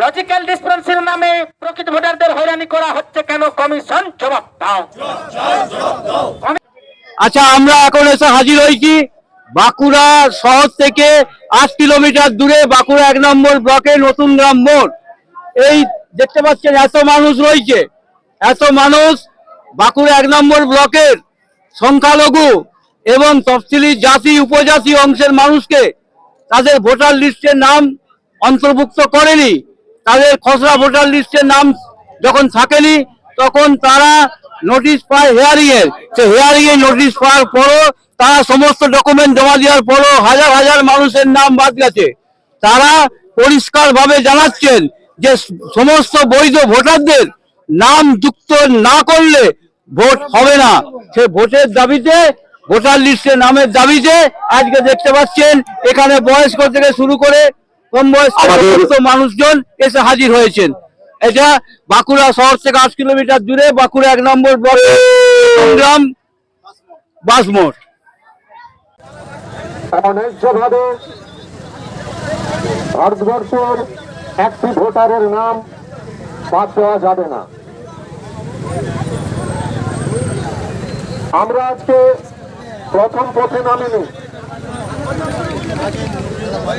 Logical ডিসপারেন্সির নামে প্রকৃত ভোটারদের হয়রানি করা হচ্ছে কেন? কমিশন জবাব দাও। আচ্ছা, আমরা এখন এসে হাজির হয়েছি বাঁকুড়া শহর থেকে 8 কিলোমিটার দূরে বাঁকুড়া 1 নম্বর ব্লকে নতুন গ্রাম মোড়। এই দেখতে পাচ্ছেন এত মানুষ রয়েছে, এত মানুষ বাঁকুড়া 1 নম্বর ব্লকের সংখ্যালঘু এবং তফসিলি জাতি উপজাতি অংশের মানুষকে তাদের ভোটার লিস্টের নাম অন্তর্ভুক্ত করেনি। তাদের খসড়া ভোটার লিস্টের নাম যখন থাকেনি তখন তারা নোটিশ পায় হিয়ারিং এর। সে হিয়ারিং এ নোটিশ পাওয়ার পরও তারা সমস্ত ডকুমেন্ট জমা দেওয়ার পরও হাজার হাজার মানুষের নাম বাদ গেছে। তারা পরিষ্কার ভাবে জানাচ্ছেন যে সমস্ত বৈধ ভোটারদের নাম যুক্ত না করলে ভোট হবে না। সে ভোটের দাবিতে, ভোটার লিস্টে নামের দাবিতে আজকে দেখতে পাচ্ছেন এখানে বয়স্ক থেকে শুরু করে কম বয়স্ক মানুষজন এসে হাজির হয়েছেন। এটা বাঁকুড়া শহর থেকে 8 কিলোমিটার দূরে বাঁকুড়া 1 নম্বর ব্লক গ্রাম বাসমোড়। অন্যায্যভাবে ভারতবর্ষের একটি ভোটারের নাম বাদ দেওয়া যাবে না। আমরা আজকে প্রথম পথে নামিনি।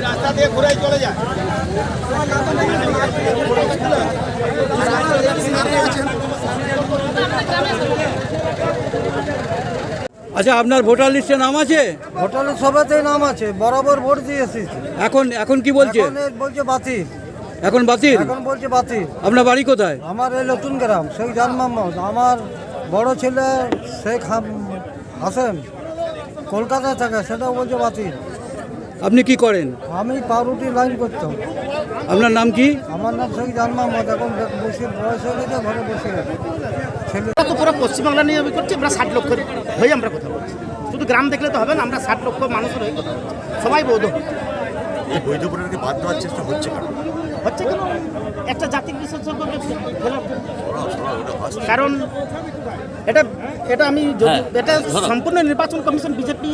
রাস্তা দিয়ে ঘুরে চলে যায়। আচ্ছা, আপনার ভোটার লিস্টে নাম আছে? ভোটার লিস্ট সবাইতেই নাম আছে, বরাবর ভোট দিয়েছি। এখন কি বলছে? বলছে বাতিল। এখন বাতিল? এখন বলছে বাতিল। আপনার বাড়ি কোথায়? আমার এই নতুন গ্রাম, শেখ জান মোহাম্মদ। আমার বড় ছেলে শেখ হাসেম কলকাতা থাকে, সেটাও বলছে বাতিল। আপনি কি করেন? আমি পাউরুটি লাইন করতাম। আপনার নাম কি? আমার নাম শেখ জান মোহাম্মদ। এখন বসে বয়স হয়ে গেছে, ঘরে বসে গেছে। তো পুরো পশ্চিমবাংলা নিয়ে করছি। আমরা 60 লক্ষের হয়ে আমরা কথা বলছি। শুধু গ্রাম দেখলে তো হবে না, আমরা 60 লক্ষ মানুষের হয়ে কথা বলছি। সবাই বৈধ। এই বৈধ ভোটারকে বাদ দেওয়ার চেষ্টা হচ্ছে কেন? হচ্ছে কেন? একটা জাতির বিশেষজ্ঞকে ফেলার জন্য। কারণ এটা আমি এটা সম্পূর্ণ নির্বাচন কমিশন বিজেপি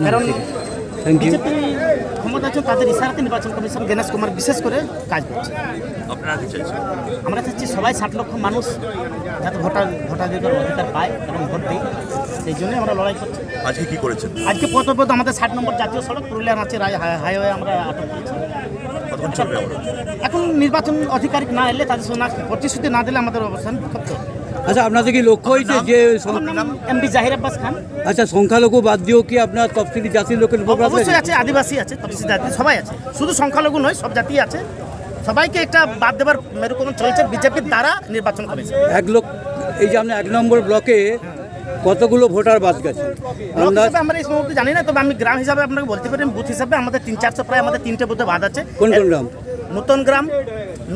কারণ বিজেপি ক্ষমতা আছে, তাদের ইশারাতে নির্বাচন কমিশন গণেশ কুমার বিশেষ করে কাজ করছে। আপনারা কি চাইছেন? আমরা চাচ্ছি সবাই 60 লক্ষ মানুষ যাতে ভোটাধিকার অধিকার পায় এবং ভোট দেয়, সেই জন্যই আমরা লড়াই করছি। আজকে কি করেছেন? আজকে পথ আমাদের 60 নম্বর জাতীয় সড়ক পুরুলিয়া নাচের হাইওয়ে আমরা আটক করেছি। এখন নির্বাচন আধিকারিক না এলে, তাদের সঙ্গে প্রতিশ্রুতি না দিলে আমাদের অবস্থান বিক্ষুব্ধ। আচ্ছা, আপনাদের কি লক্ষ্য হয়েছে যে এমডি জাহির আব্বাস খান? আচ্ছা, সংখ্যালঘু বাদ দিয়েও কি আপনার তফসিলি জাতির লোকের অবশ্যই আছে, আদিবাসী আছে, তফসিলি জাতি সবাই আছে, শুধু সংখ্যালঘু নয়, সব জাতি আছে। সবাইকে একটা বাদ দেওয়ার মেরুকরণ চলছে বিজেপির দ্বারা নির্বাচন কমিশন। 1 লক্ষ, এই যে আপনার 1 নম্বর ব্লকে কতগুলো ভোটার বাদ গেছে আমরা এই মুহূর্তে জানি না, তবে আমি গ্রাম হিসাবে আপনাকে বলতে পারি, বুথ হিসাবে আমাদের 300-400 প্রায় আমাদের 3টে বুথে বাদ আছে। কোন কোন গ্রাম?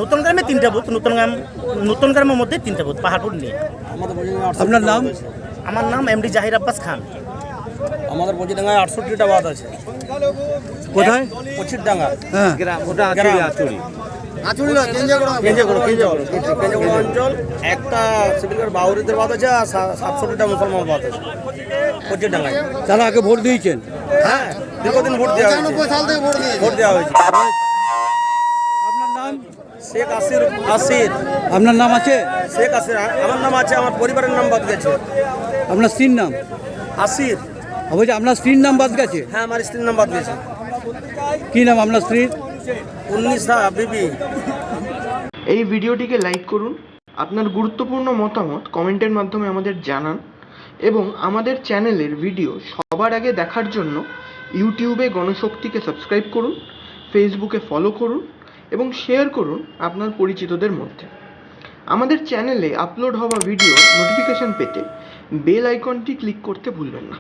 নতুন গ্রামে 3টে বুথ, নতুন গ্রামের মধ্যে 3টে বুথ, পাহাড়পুর নিয়ে। আপনার নাম? আমার নাম এমডি জাহির আব্বাস খান। আমাদের পচিডাঙ্গায় 68টা বাদ আছে। কোথায়? পচিডাঙ্গা। হ্যাঁ, ওটা আচুরি অঞ্চল। একটা সিভিলকার বাউরিদের বাদ আছে, আর 67টা মুসলমান বাদ আছে পচিডাঙ্গায়। তারা আগে ভোট দিয়েছেন? হ্যাঁ, দীর্ঘদিন ভোট দেওয়া হয়েছে। ভোট দেওয়া হয়েছে। আপনার নাম? শেখ আসির। আপনার নাম আছে? শেখ আসির আমার নাম আছে, আমার পরিবারের নাম বাদ গেছে। আপনার স্ত্রীর নাম? আসির। বলছি আপনার স্ত্রীর নাম বাদ গেছে? হ্যাঁ, আমার স্ত্রীর নাম বাদ গেছে। কি নাম আপনার স্ত্রীর? উন্নিসা বিবি। এই ভিডিওটিকে লাইক করুন, আপনার গুরুত্বপূর্ণ মতামত কমেন্টের মাধ্যমে আমাদের জানান এবং আমাদের চ্যানেলের ভিডিও সবার আগে দেখার জন্য ইউটিউবে গণশক্তিকে সাবস্ক্রাইব করুন, ফেসবুকে ফলো করুন এবং শেয়ার করুন আপনার পরিচিতদের মধ্যে। আমাদের চ্যানেলে আপলোড হওয়া ভিডিও নোটিফিকেশন পেতে বেল আইকনটি ক্লিক করতে ভুলবেন না।